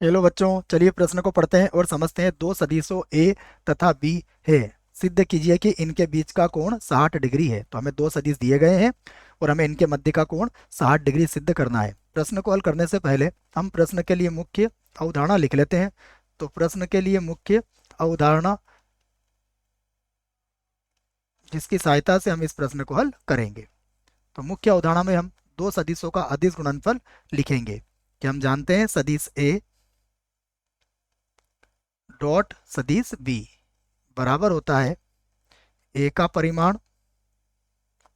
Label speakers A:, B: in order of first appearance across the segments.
A: Hello बच्चों, चलिए प्रश्न को पढ़ते हैं और समझते हैं। दो सदिशों ए तथा बी है। सिद्ध कीजिए कि इनके बीच का कोण 60 डिग्री है। तो हमें दो सदिश दिए गए हैं और हमें इनके मध्य का कोण 60 डिग्री सिद्ध करना है। प्रश्न को हल करने से पहले हम प्रश्न के लिए मुख्य अवधारणा लिख लेते हैं। तो प्रश्न के लिए मुख्य अवधारणा जिसकी सहायता से हम इस प्रश्न को हल करेंगे। तो मुख्य अवधारणा में हम दो सदिशों का अदिश गुणनफल लिखेंगे कि हम जानते हैं सदिश ए डॉट सदिश बी बराबर होता है ए का परिमाण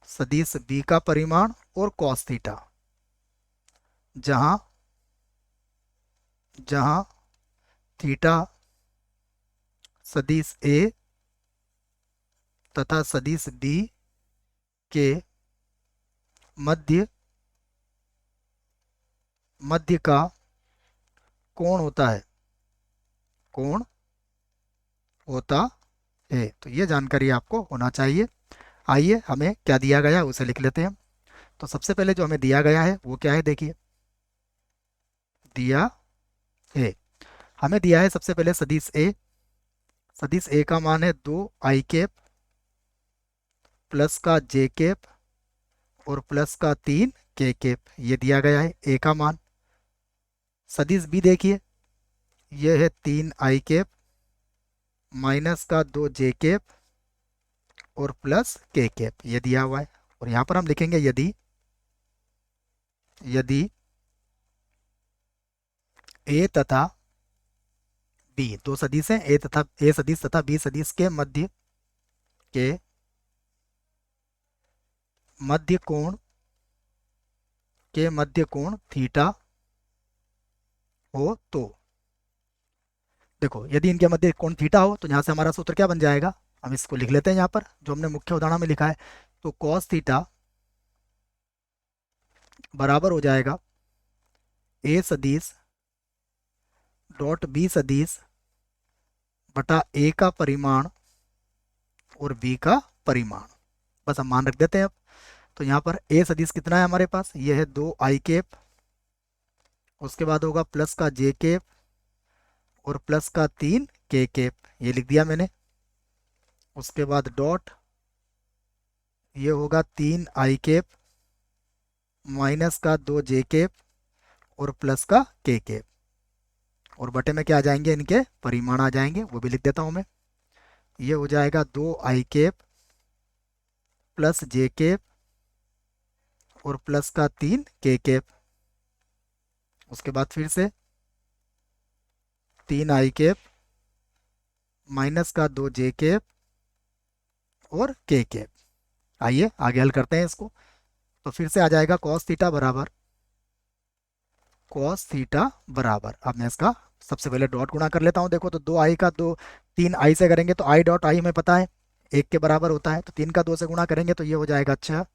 A: सदिश बी का परिमाण और कॉस थीटा, जहां जहां थीटा सदिश ए तथा सदिश बी के मध्य मध्य का कोण होता है। कोण होता है, तो ये जानकारी आपको होना चाहिए। आइए हमें क्या दिया गया है उसे लिख लेते हैं। तो सबसे पहले जो हमें दिया गया है वो क्या है, देखिए दिया है। हमें दिया है सबसे पहले सदिश ए। सदिश ए का मान है 2 i कैप प्लस का जे कैप और प्लस का 3 k कैप, ये दिया गया है ए का मान। सदिश बी देखिए, ये है 3 i कैप माइनस का 2 j कैप और प्लस k कैप, ये दिया हुआ है। और यहाँ पर हम लिखेंगे यदि यदि ए तथा बी दो सदिश हैं, ए सदिश तथा बी सदिश के के मध्य कोण थीटा हो तो देखो, यदि इनके मध्य कोण थीटा हो तो यहाँ से हमारा सूत्र क्या बन जाएगा, हम इसको लिख लेते हैं यहाँ पर जो हमने मुख्य उदाहरण में लिखा है। तो कॉस थीटा बराबर हो जाएगा ए सदिश डॉट बी सदिश बटा ए का परिमाण और बी का परिमाण। बस हम मान रख देते हैं अब। तो यहाँ पर ए सदिश कितना है हमारे पास, ये है 2 i कैप, उसके बाद होगा प्लस का j कैप और प्लस का 3 k कैप, ये लिख दिया मैंने। उसके बाद डॉट, ये होगा 3 i कैप माइनस का 2 j कैप और प्लस का k कैप, और बटे में क्या आ जाएंगे, इनके परिमाण आ जाएंगे, वो भी लिख देता हूँ मैं। ये हो जाएगा 2 i cap plus j cap और प्लस का 3 k कैप। उसके बाद फिर से 3 i कैप माइनस का 2 j कैप और k कैप। आइए आगे हल करते हैं इसको। तो फिर से आ जाएगा कॉस थीटा बराबर, अब मैं इसका सबसे पहले डॉट गुणा कर लेता हूँ। देखो तो 2 i का 3 i से करेंगे तो i डॉट i हमें पता है 1 के बराबर होता है, तो 3 का 2 से गुणा करेंगे तो ये हो जाएगा 6।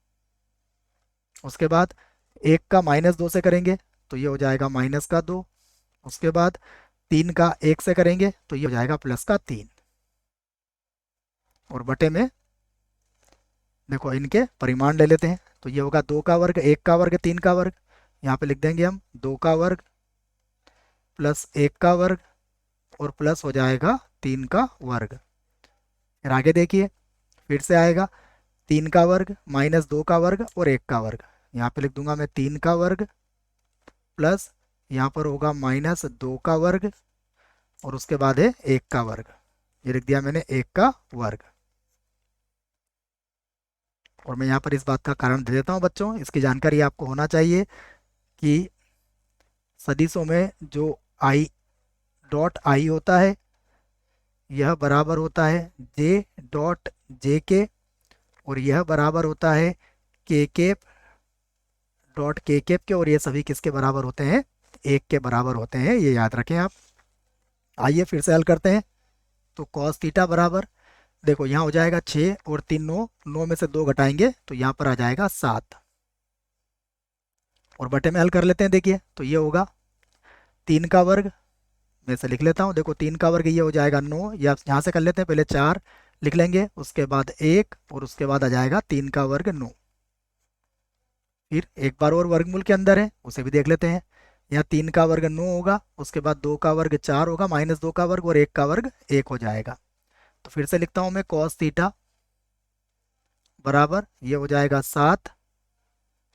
A: उसके बाद 1 का -2 से करेंगे तो ये हो जाएगा -का 2। उसके बाद 3 का 1 से करेंगे तो ये हो जाएगा +का 3, और बटे में देखो इनके परिमाण ले लेते हैं। तो ये होगा 2 का वर्ग, 1 का वर्ग, 3 का वर्ग, यहाँ पे लिख देंगे हम 2 का वर्ग प्लस 1 का वर्ग और प्लस हो जाएगा 3 का वर्ग। फिर आगे देखिए, फिर से आएगा 3 का वर्ग माइनस 2 का वर्ग और 1 का वर्ग, यहाँ पे लिख दूंगा मैं 3 का वर्ग प्लस यहाँ पर होगा -2 का वर्ग और उसके बाद है 1 का वर्ग, ये लिख दिया मैंने 1 का वर्ग। और मैं यहाँ पर इस बात का कारण दे देता हूँ बच्चों, इसकी जानकारी आपको होना चाहिए कि सदिशों में जो आई डॉट आई होता है यह बराबर होता है जे डॉट जे के, और यह बराबर होता है के कैप डॉट के कैप के, और ये सभी किसके बराबर होते हैं, 1 के बराबर होते हैं, ये याद रखें आप। आइए फिर से हल करते हैं। तो कॉस थीटा बराबर, देखो यहाँ हो जाएगा 6 और 3 9, 9 में से 2 घटाएंगे तो यहाँ पर आ जाएगा 7, और बटे में हल कर लेते हैं। देखिए तो ये होगा 3 का वर्ग, मैं से लिख लेता हूँ। देखो 3 का वर्ग ये हो जाएगा 9, या यहाँ से कर लेते हैं, पहले 4 लिख लेंगे, उसके बाद 1 और उसके बाद आ जाएगा 3 का वर्ग 9। फिर एक बार और वर्गमूल के अंदर है, उसे भी देख लेते हैं। यहाँ 3 का वर्ग 9 होगा, उसके बाद 2 का वर्ग 4 होगा, माइनस 2 का वर्ग और 1 का वर्ग 1 हो जाएगा। तो फिर से लिखता हूँ मैं, कॉस थीटा बराबर ये हो जाएगा 7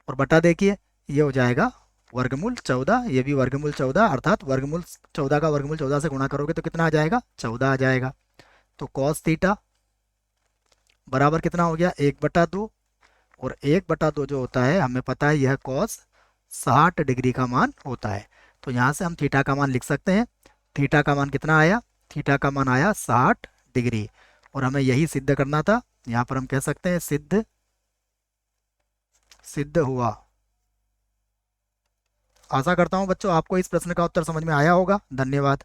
A: और बटा देखिए ये हो जाएगा वर्गमूल 14, ये भी वर्गमूल 14, अर्थात वर्गमूल 14 का वर्गमूल 14 से गुणा करोगे तो कितना आ जाएगा, 14 आ जाएगा। तो कॉस थीटा बराबर कितना हो गया, 1/2, और 1/2 जो होता है हमें पता है यह कॉस 60 डिग्री का मान होता है। तो यहाँ से हम थीटा का मान लिख सकते हैं। थीटा का मान कितना आया, थीटा का मान आया 60 डिग्री, और हमें यही सिद्ध करना था। यहाँ पर हम कह सकते हैं सिद्ध सिद्ध हुआ। आशा करता हूँ बच्चों आपको इस प्रश्न का उत्तर समझ में आया होगा। धन्यवाद।